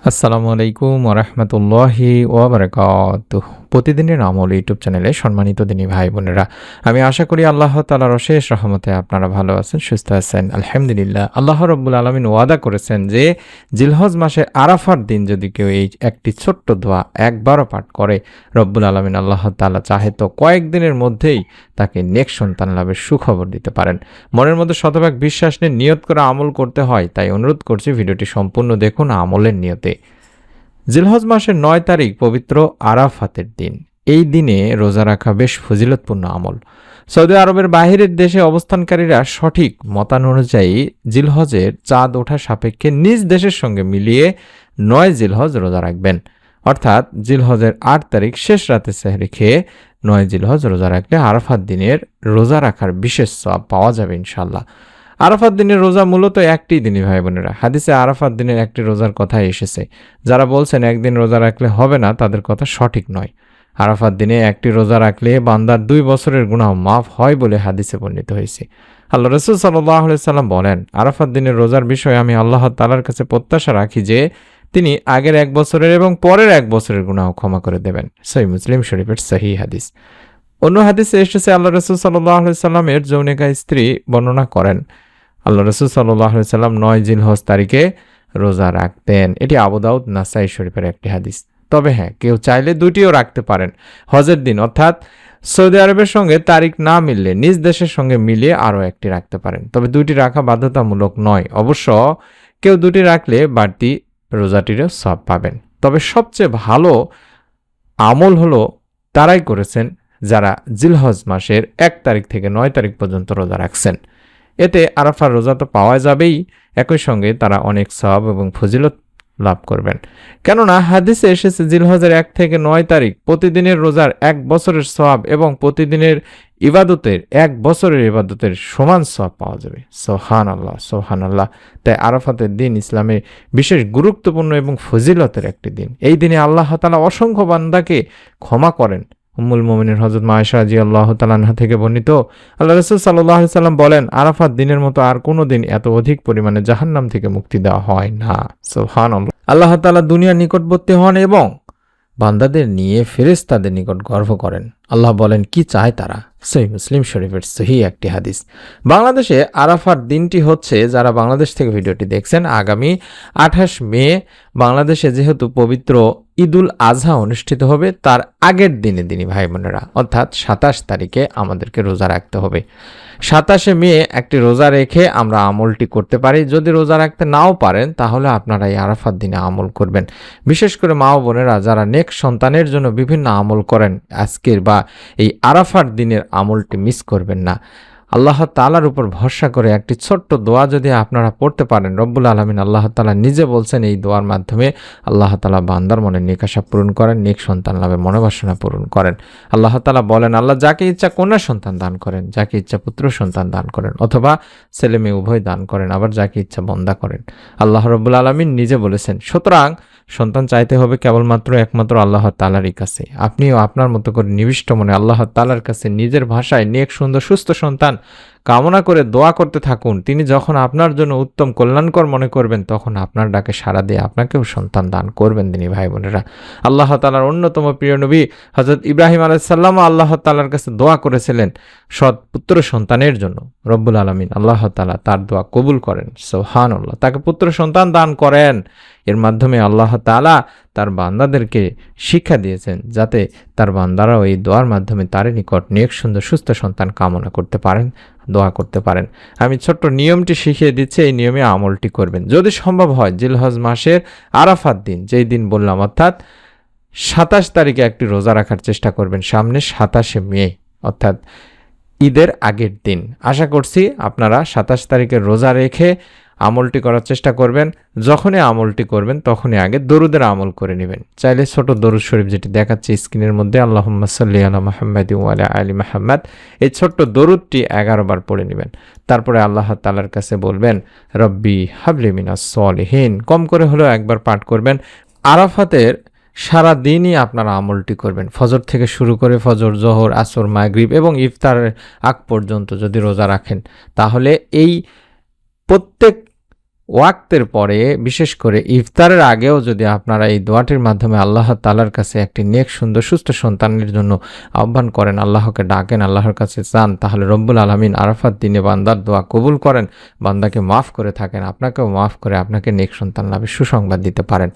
আসসালামু আলাইকুম ওরহমতুল্লাহি ওয়াবারাকাতুহ। প্রতিদিনের আমল ইউটিউব চ্যানেলে সম্মানিত দিনী ভাই বোনেরা, আমি আশা করি আল্লাহ তাআলার অশেষ রহমতে আপনারা ভালো আছেন, সুস্থ আছেন। আলহামদুলিল্লাহ। আল্লাহ রব্বুল আলামিন ওয়াদা করেছেন যে জিলহজ মাসে আরাফার দিন যদি কেউ এই একটি ছোট্ট দোয়া একবারও পাঠ করে, রব্বুল আলামিন আল্লাহ তাআলা চাহে তো কয়েকদিনের মধ্যেই তাকে নেক সন্তান লাভের সুখবর দিতে পারেন। মনের মধ্যে শতভাগ বিশ্বাস নিয়ে নিয়ত করে আমল করতে হয়, তাই অনুরোধ করছি ভিডিওটি সম্পূর্ণ দেখুন আমলের নিয়তে। জিলহজ মাসের ৯ তারিখ পবিত্র আরাফাতের দিন। এই দিনে রোজা রাখা বেশ ফজিলতপূর্ণ আমল। সৌদি আরবের বাহিরের দেশে অবস্থানকারীরা সঠিক মতানুযায়ী জিলহজের চাঁদ ওঠা সাপেক্ষে নিজ দেশের সঙ্গে মিলিয়ে ৯ জিলহজ রোজা রাখবেন। অর্থাৎ জিলহজের ৮ তারিখ শেষ রাতে সেহরি খেয়ে ৯ জিলহজ রোজা রাখলে আরাফাত দিনের রোজা রাখার বিশেষ সওয়াব পাওয়া যাবে ইনশাল্লাহ। আরাফাত দিনের রোজা মূলত একটি দিনই ভাই বোনেরা। হাদিসে আরাফাত দিনের একটি রোজার কথাই এসেছে। যারা বলছেন একদিন রোজা রাখলে হবে না, তাদের কথা সঠিক নয়। আরাফাত দিনে একটি রোজা রাখলে বান্দার ২ বছরের গুনাহ মাফ হয় বলে হাদিসে বর্ণিত হয়েছে। আল্লাহ রাসূল সাল্লাল্লাহু আলাইহি সাল্লাম বলেন, আরাফাত দিনের রোজার বিষয়ে আমি আল্লাহ তাআলার কাছে প্রত্যাশা রাখি যে তিনি আগের ১ বছরের এবং পরের ১ বছরের গুনাহ ক্ষমা করে দেবেন। সহিহ মুসলিম শরীফের সহিহ হাদিস। অন্য হাদিসে এসেছে আল্লাহ রাসূল সাল্লাল্লাহু আলাইহি সাল্লামের যৌনিকা স্ত্রী বর্ণনা করেন, আল্লাহ রাসূল সাল্লাল্লাহু আলাইহি সাল্লাম ৯ জিলহজ তারিখে রোজা রাখতেন। এটি আবু দাউদ নাসাই শরীফের একটি হাদিস। তবে হ্যাঁ, কেউ চাইলে দুটিও রাখতে পারেন। হজের দিন অর্থাৎ সৌদি আরবের সঙ্গে তারিখ না মিললে নিজ দেশের সঙ্গে মিলিয়ে আরও একটি রাখতে পারেন। তবে দুটি রাখা বাধ্যতামূলক নয়। অবশ্য কেউ দুটি রাখলে বাড়তি রোজাটিরও সওয়াব পাবেন। তবে সবচেয়ে ভালো আমল হলো তারাই করেছেন যারা জিলহজ মাসের ১ তারিখ থেকে ৯ তারিখ পর্যন্ত রোজা রাখছেন। এতে আরাফার রোজা তো পাওয়া যাবেই, একই সঙ্গে তারা অনেক সওয়াব এবং ফজিলত লাভ করবেন। কেননা হাদিসে এসেছে জিলহজের ১ থেকে ৯ তারিখ প্রতিদিনের রোজার ১ বছরের সওয়াব এবং প্রতিদিনের ইবাদতের ১ বছরের ইবাদতের সমান সওয়াব পাওয়া যাবে। সুবহানাল্লাহ, সুবহানাল্লাহ। তাই আরাফাতের দিন ইসলামের বিশেষ গুরুত্বপূর্ণ এবং ফজিলতের একটি দিন। এই দিনে আল্লাহ তাআলা অসংখ্য বান্দাকে ক্ষমা করেন। উম্মুল মুমিনিন হযরত আয়েশা রাদিয়াল্লাহু তাআলা আনহা থেকে বর্ণিত, আল্লাহ রাসূল সাল্লাল্লাহু আলাইহি সাল্লাম বলেন, আরাফাত দিনের মতো আর কোনো দিন এত অধিক পরিমাণে জাহান্নাম থেকে মুক্তি দেওয়া হয় না। সুবহানাল্লাহ। আল্লাহ তাআলা দুনিয়ার নিকটবর্তী হন এবং বান্দাদের নিয়ে ফেরেশতাদের নিকট গর্ব করেন। আল্লাহ বলেন কি চায় তারা। সহিহ মুসলিম শরীফের সহিহ একটি হাদিস। বাংলাদেশে আরাফার দিনটি হচ্ছে, যারা বাংলাদেশ থেকে ভিডিওটি দেখছেন, আগামী ২৮ মে বাংলাদেশে যেহেতু পবিত্র ঈদুল আজহা অনুষ্ঠিত হবে, তার আগের দিনই ভাই বোনেরা, অর্থাৎ ২৭ তারিখে আমাদেরকে রোজা রাখতে হবে। ২৭শে মে একটি রোজা রেখে আমরা আমলটি করতে পারি। যদি রোজা রাখতে নাও পারেন তাহলে আপনারা এই আরাফাত দিনে আমল করবেন। বিশেষ করে মা ও বোনেরা যারা নেক সন্তানের জন্য বিভিন্ন আমল করেন, আজকের বা এই আরাফার দিনের আমলটি মিস করবেন না। আল্লাহ তাআলার উপর ভরসা করে একটি ছোট্ট দোয়া যদি আপনারা পড়তে পারেন, রব্বুল আলামিন আল্লাহ তাআলা নিজে বলছেন এই দোয়ার মাধ্যমে আল্লাহ তাআলা বান্দার মনে নেক আশা পূরণ করেন, নেক সন্তান লাভের মনোবাসনা পূরণ করেন। আল্লাহ তাআলা বলেন, আল্লাহ যাকে ইচ্ছা কন্যা সন্তান দান করেন, যাকে ইচ্ছা পুত্র সন্তান দান করেন, অথবা ছেলে মেয়ে উভয় দান করেন, আবার যাকে ইচ্ছা বন্দা করেন। আল্লাহ রব্বুল আলামিন নিজে বলেছেন। সুতরাং সন্তান চাইতে হবে কেবলমাত্র একমাত্র আল্লাহ তাআলারই কাছে। আপনিও আপনার মতো করে নিবিষ্ট মনে আল্লাহ তাআলার কাছে নিজের ভাষায় নেক সুন্দর সুস্থ সন্তান কামনা করে দোয়া করতে থাকুন। তিনি যখন আপনার জন্য উত্তম কল্যাণকর মনে করবেন, তখন আপনার ডাকে সাড়া দিয়ে আপনাকেও সন্তান দান করবেন দিনী ভাই বোনেরা। আল্লাহ তাআলার অন্যতম প্রিয় নবী হযরত ইব্রাহিম আলাইহিস সালাম আল্লাহ তাআলার কাছে দোয়া করেছিলেন সৎ পুত্র সন্তানের জন্য। রব্বুল আলামিন আল্লাহ তাআলা তার দোয়া কবুল করেন। সুবহানাল্লাহ। তাকে পুত্র সন্তান দান করেন। এর মাধ্যমে আল্লাহ তাআলা তার বান্দাদেরকে শিক্ষা দিয়েছেন যাতে তার বান্দারাও এই দোয়ার মাধ্যমে তার নিকট নেক সুন্দর সুস্থ সন্তান কামনা করতে পারেন, দোয়া করতে পারেন। আমি ছোট্ট নিয়মটি শিখিয়ে দিচ্ছি, এই নিয়মে আমলটি করবেন। যদি সম্ভব হয় জিলহজ মাসের আরাফাত দিন, যেই দিন বললাম, অর্থাৎ ২৭ তারিখে একটি রোজা রাখার চেষ্টা করবেন, সামনে ২৭শে মে অর্থাৎ ঈদের আগের দিন। আশা করছি আপনারা ২৭ তারিখের রোজা রেখে আমলটি করার চেষ্টা করবেন। যখনই আমলটি করবেন তখনই আগে দরুদের আমল করে নেবেন। চাইলে ছোট দরুদ শরীফ যেটি দেখাচ্ছে স্ক্রিনের মধ্যে, আল্লাহুম্মা সাল্লি আলা মুহাম্মাদি ওয়া আলা আলি মুহাম্মাদ, এই ছোট্ট দরুদটি ১১ বার পড়ে নেবেন। তারপরে আল্লাহ তাআলার কাছে বলবেন, রব্বি হাবলি মিনাস সলিহিন, কম করে হলেও একবার পাঠ করবেন। আরাফাতের সারা দিনই আপনারা আমলটি করবেন। ফজর থেকে শুরু করে ফজর, জোহর, আসর, মাগরিব এবং ইফতারের আগ পর্যন্ত যদি রোজা রাখেন, তাহলে এই প্রত্যেক ওয়াক্তের পরে বিশেষ করে ইফতারের আগেও যদি আপনারা এই দোয়াটির মাধ্যমে আল্লাহ তাআলার কাছে একটি নেক সুন্দর সুস্থ সন্তানের জন্য আহ্বান করেন, আল্লাহকে ডাকেন, আল্লাহর কাছে চান, তাহলে রব্বুল আলামিন আরাফাত দিনে বান্দার দোয়া কবুল করেন, বান্দাকে মাফ করে থাকেন, আপনাকেও মাফ করে আপনাকে নেক সন্তান লাভের সুসংবাদ দিতে পারেন।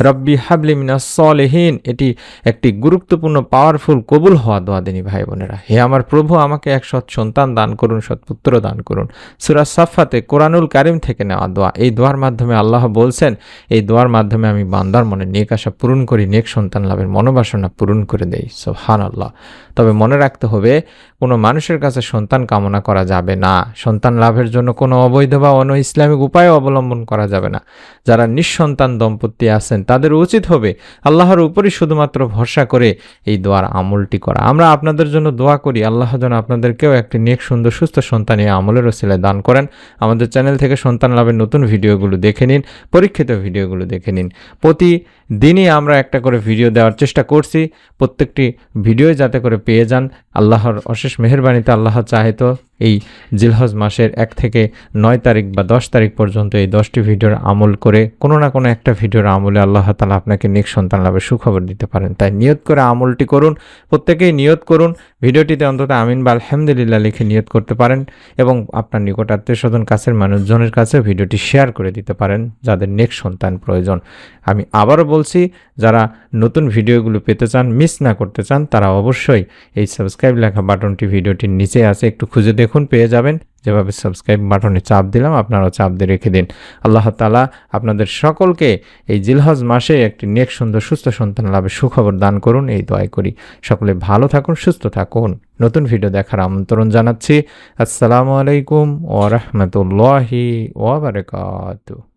রব্বি হাবলি মিনাস সলিহিন, এটি একটি গুরুত্বপূর্ণ পাওয়ারফুল কবুল হওয়া দোয়া দিনী ভাই বোনেরা। হে আমার প্রভু, আমাকে এক সৎ সন্তান দান করুন, সৎপুত্র দান করুন। সূরা সাফফাতে কোরআনুল কারীম থেকে নেওয়া দোয়া। এই দোয়ার মাধ্যমে আল্লাহ বলছেন, এই দোয়ার মাধ্যমে আমি বান্দার মনে নেক আশা পূরণ করি, নেক সন্তান লাভের মনোবাসনা পূরণ করে দেই। সুবহানাল্লাহ। তবে মনে রাখতে হবে, কোনো মানুষের কাছে সন্তান কামনা করা যাবে না। সন্তান লাভের জন্য কোনো অবৈধ বা অন ইসলামিক উপায় অবলম্বন করা যাবে না। যারা নিঃসন্তান দম্পতি আছেন তাদের উচিত হবে আল্লাহর উপরই শুধুমাত্র ভরসা করে এই দোয়ার আমলটি করা। আমরা আপনাদের জন্য দোয়া করি, আল্লাহ যেন আপনাদেরকেও একটি নেক সুন্দর সুস্থ সন্তান এই আমলের ওসিলায় দান করেন। আমাদের চ্যানেল থেকে সন্তান লাভের নতুন ভিডিওগুলো দেখে নিন, পরীক্ষিত ভিডিওগুলো দেখে নিন। প্রতিদিনই আমরা একটা করে ভিডিও দেওয়ার চেষ্টা করছি, প্রত্যেকটি ভিডিও যাতে করে পেয়ে যান। আল্লাহর অশেষ মেহেরবানিতে আল্লাহ চাহে তো এই জিলহজ মাসের 1 থেকে 9 তারিখ বা 10 তারিখ পর্যন্ত এই 10টি ভিডিওর আমল করে কোনো না কোনো একটা ভিডিওর আমলে আল্লাহ তাআলা আপনাকে নেক সন্তান লাভের সুখবর দিতে পারেন। তাই নিয়ত করে আমলটি করুন, প্রত্যেকেই নিয়ত করুন। ভিডিওটিতে অন্তত আমিন বা আলহামদুলিল্লাহ লিখে নিয়ত করতে পারেন এবং আপনার নিকট আত্মীয়স্বজন কাছের মানুষজনের কাছে ভিডিওটি শেয়ার করে দিতে পারেন যাদের নেক সন্তান প্রয়োজন। আমি আবারও বলছি, যারা নতুন ভিডিওগুলো পেতে চান, মিস না করতে চান, তারা অবশ্যই এই সাবস্ক্রাইব লেখা বাটনটি ভিডিওটির নিচে আছে, একটু খুঁজে দেখুন, পেয়ে যাবেন। যেভাবে সাবস্ক্রাইব বাটনে চাপ দিলাম, আপনারাও চাপ দিয়ে রেখে দিন। আল্লাহ তাআলা আপনাদের সকলকে এই জিলহজ মাসে একটি নেক সুন্দর সুস্থ সন্তান লাভের সুখবর দান করুন, এই দোয়াই করি। সকলে ভালো থাকুন, সুস্থ থাকুন। নতুন ভিডিও দেখার আমন্ত্রণ জানাচ্ছি। আসসালামু আলাইকুম ওয়া রাহমাতুল্লাহি ওয়া বারাকাতুহু।